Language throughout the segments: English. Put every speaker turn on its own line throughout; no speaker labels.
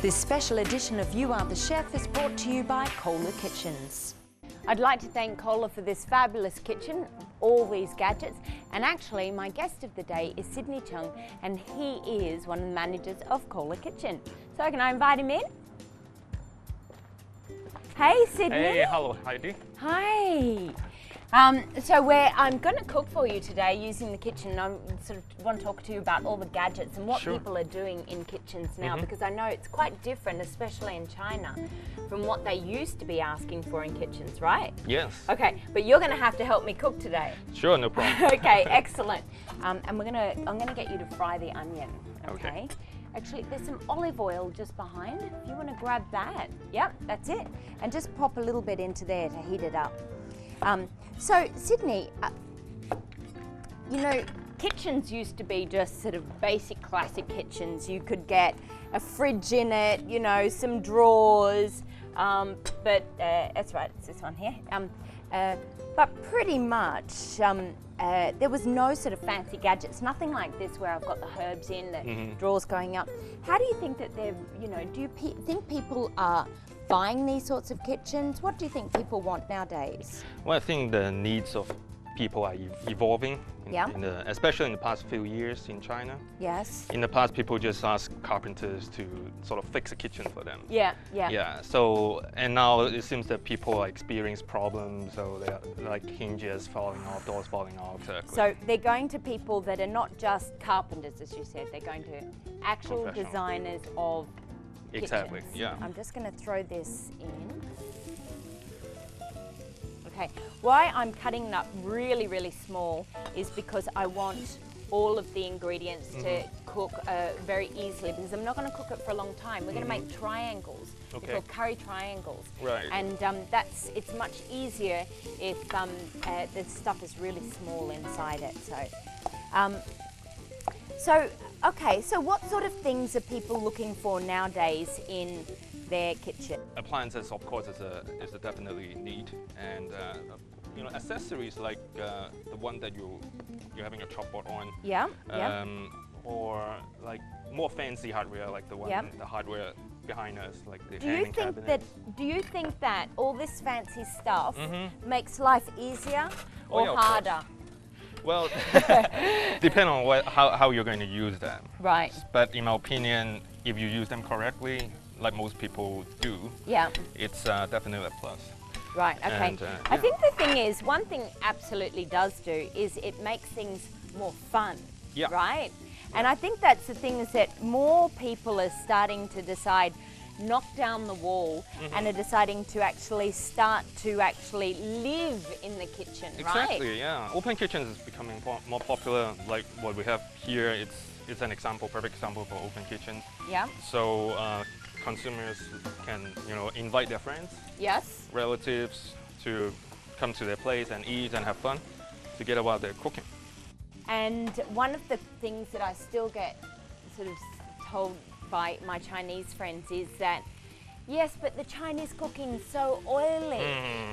This special edition of You Are the Chef is brought to you by Kohler Kitchens.
I'd like to thank Kohler for this fabulous kitchen, all these gadgets, and actually my guest of the day is Sidney Cheung, and he is one of the managers of Kohler Kitchen. So can I invite him in? Hey Sidney!
Hey, hello Heidi.
Hi! So I'm going to cook for you today using the kitchen. I sort of want to talk to you about all the gadgets and what people are doing in kitchens now, because I know it's quite different, especially in China, from what they used to be asking for in kitchens, right?
Yes.
Okay, but you're going to have to help me cook today.
Sure, no problem.
Okay, excellent. And I'm going to get you to fry the onion.
Okay.
Actually, there's some olive oil just behind. If you want to grab that. Yep, that's it. And just pop a little bit into there to heat it up. So, Sidney, you know, kitchens used to be just sort of basic classic kitchens. You could get a fridge in it, you know, some drawers, but that's right, it's this one here. But pretty much there was no sort of fancy gadgets, nothing like this where I've got the herbs in, the drawers going up. How do you think that they're, you know, do you think people are buying these sorts of kitchens? What do you think people want nowadays?
Well, I think the needs of people are evolving, especially in the past few years in China.
Yes.
In the past, people just ask carpenters to sort of fix a kitchen for them.
Yeah.
So, and now it seems that people are experiencing problems, so they're like hinges falling off, doors falling off. Exactly.
So they're going to people that are not just carpenters, as you said, they're going to actual designers of
Exactly,
kitchens.
yeah.
I'm just going to throw this in. Okay, why I'm cutting it up really, really small is because I want all of the ingredients to cook very easily, because I'm not going to cook it for a long time. We're going to make triangles.
Okay.
They're called curry triangles.
Right.
And it's much easier if the stuff is really small inside it. So what sort of things are people looking for nowadays in their kitchen?
Appliances, of course, is a definitely need, and you know, accessories like the one that you're having a chalkboard on.
Yeah.
Or like more fancy hardware, like the one the hardware behind us, like the
Do you think that all this fancy stuff makes life easier or harder?
Well, depend on how you're going to use them.
Right.
But in my opinion, if you use them correctly, like most people do, it's definitely a plus.
Right, okay.
And,
I think the thing is, one thing absolutely does do is it makes things more fun, right? And I think that's the thing, is that more people are starting to decide, knock down the wall and are deciding to actually start to live in the kitchen, right?
Exactly, yeah. Open kitchens is becoming more popular. Like what we have here, it's an example, perfect example for open kitchen.
Yeah.
So consumers can, you know, invite their friends, relatives to come to their place and eat and have fun together while they're cooking.
And one of the things that I still get sort of told by my Chinese friends is that, yes, but the Chinese cooking is so oily,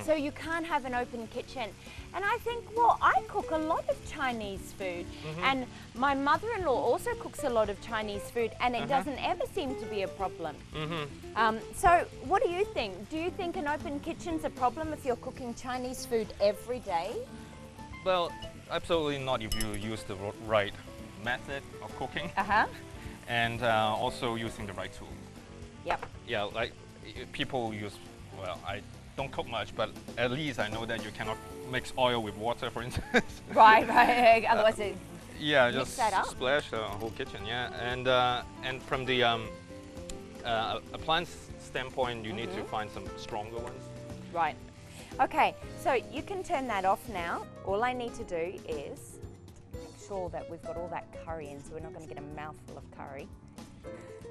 so you can't have an open kitchen. And I think, well, I cook a lot of Chinese food, and my mother-in-law also cooks a lot of Chinese food, and it doesn't ever seem to be a problem. So what do you think? Do you think an open kitchen's a problem if you're cooking Chinese food every day?
Well, absolutely not if you use the right method of cooking. And also using the right tool.
Yep.
Yeah, like people use, well, I don't cook much, but at least I know that you cannot mix oil with water, for instance. Right.
Otherwise it
just splash the whole kitchen, And from the appliance standpoint, you need to find some stronger ones.
Right. Okay, so you can turn that off now. All I need to do is sure that we've got all that curry in, so we're not going to get a mouthful of curry.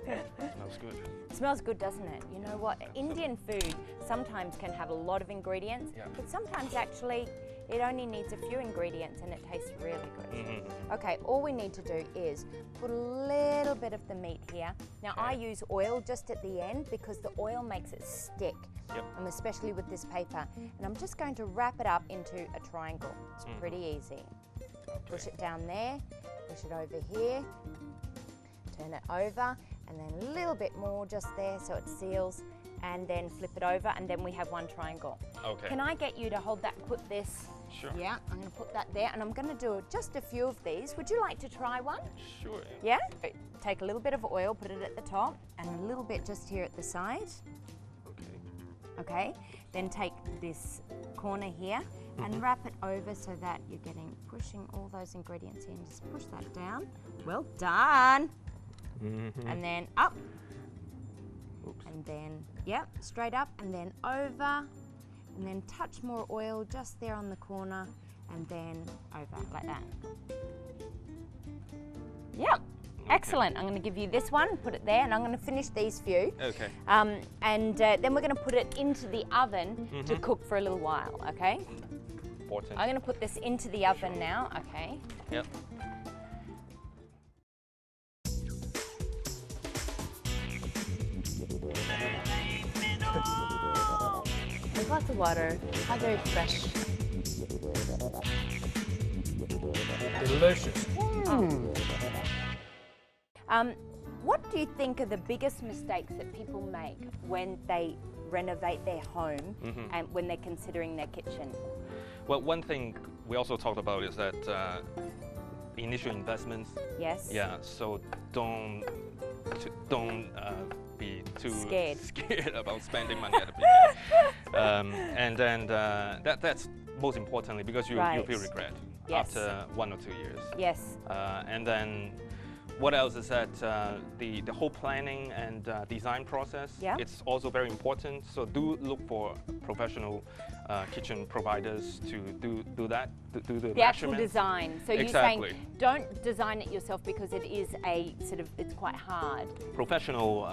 Smells good.
It smells good, doesn't it? You know what? Indian food sometimes can have a lot of ingredients, but sometimes actually it only needs a few ingredients and it tastes really good. Okay, all we need to do is put a little bit of the meat here. Now I use oil just at the end because the oil makes it stick, especially with this paper. And I'm just going to wrap it up into a triangle. It's pretty easy. Push it down there, push it over here, turn it over, and then a little bit more just there so it seals, and then flip it over, and then we have one triangle.
Okay.
Can I get you to hold that, put this?
Sure.
Yeah, I'm going to put that there, and I'm going to do just a few of these. Would you like to try one?
Sure.
Yeah? Take a little bit of oil, put it at the top, and a little bit just here at the side.
Okay.
Okay, then take this corner here and wrap it over so that you're pushing all those ingredients in. Just push that down. Well done. And then up.
Oops.
And then, yep, straight up and then over. And then touch more oil just there on the corner and then over like that. Yep. Excellent. I'm going to give you this one, put it there, and I'm going to finish these few.
Okay.
And then we're going to put it into the oven to cook for a little while, okay?
Important.
I'm going to put this into the oven now, okay?
Yep.
There's lots of water, how very fresh.
Delicious.
What do you think are the biggest mistakes that people make when they renovate their home and when they're considering their kitchen?
Well, one thing we also talked about is that initial investments.
Yes.
Yeah. So don't be too scared about spending money at the beginning. And then that's most importantly because you feel regret after 1 or 2 years.
Yes.
And then what else is that the whole planning and design process, it's also very important. So do look for professional kitchen providers to do that, do the
actual design. So you're saying don't design it yourself because it is a sort of, it's quite hard.
Professional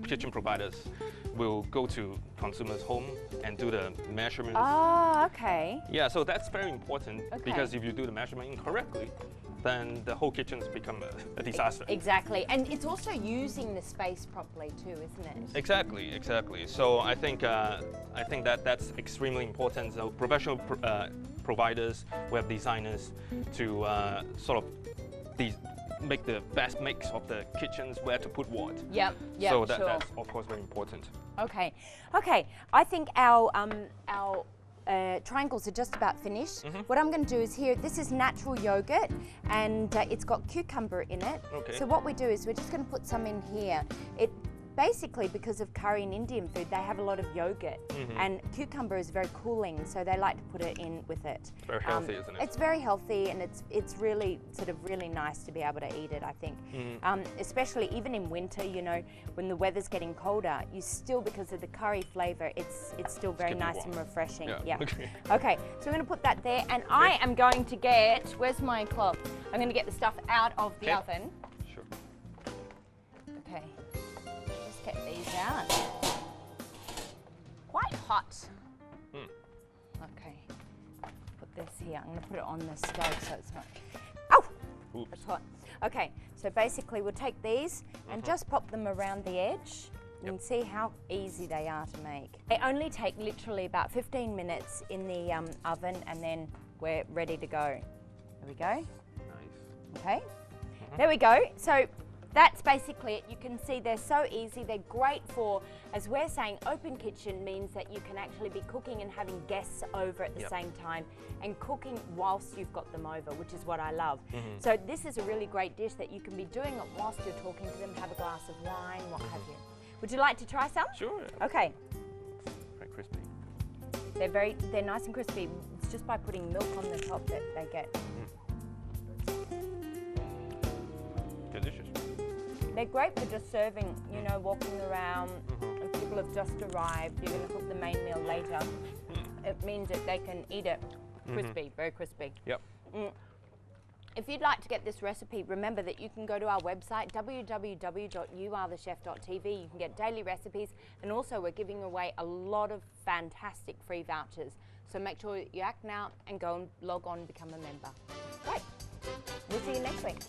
kitchen providers will go to consumers' home and do the measurements.
Oh, okay.
Yeah, so that's very important because if you do the measurement incorrectly, then the whole kitchen's become a disaster.
Exactly, and it's also using the space properly too, isn't it?
Exactly. So I think that's extremely important. So professional providers, we have designers to sort of make the best mix of the kitchens, where to put what.
Yep.
So that's of course very important.
Okay. I think our triangles are just about finished. What I'm going to do is here, this is natural yogurt and it's got cucumber in it.
Okay.
So what we do is we're just going to put some in here. Basically, because of curry and Indian food, they have a lot of yogurt and cucumber is very cooling, so they like to put it in with it.
It's very healthy, isn't it?
It's very healthy and it's really sort of really nice to be able to eat it, I think. Especially even in winter, you know, when the weather's getting colder, you still, because of the curry flavour, it's still very nice and refreshing.
Yeah.
Okay, so I'm going to put that there, and I am going to get, where's my cloth? I'm going to get the stuff out of the oven.
Sure.
Okay. Get these out. Quite hot. Okay. Put this here. I'm going to put it on the stove so it's not. Oh!
Oops.
It's hot. Okay, so basically we'll take these and just pop them around the edge and see how easy they are to make. They only take literally about 15 minutes in the oven and then we're ready to go. There we go.
Nice.
Okay. There we go. So that's basically it. You can see they're so easy. They're great for, as we're saying, open kitchen means that you can actually be cooking and having guests over at the same time and cooking whilst you've got them over, which is what I love. So this is a really great dish that you can be doing it whilst you're talking to them, have a glass of wine, what have you. Would you like to try some?
Sure.
Okay.
Very crispy.
They're nice and crispy. It's just by putting milk on the top that they get.
Delicious.
They're great for just serving, you know, walking around. If people have just arrived, you're going to cook the main meal later. It means that they can eat it crispy, very crispy.
Yep.
If you'd like to get this recipe, remember that you can go to our website, www.youarethechef.tv. You can get daily recipes, and also we're giving away a lot of fantastic free vouchers. So make sure you act now and go and log on and become a member. Great. We'll see you next week.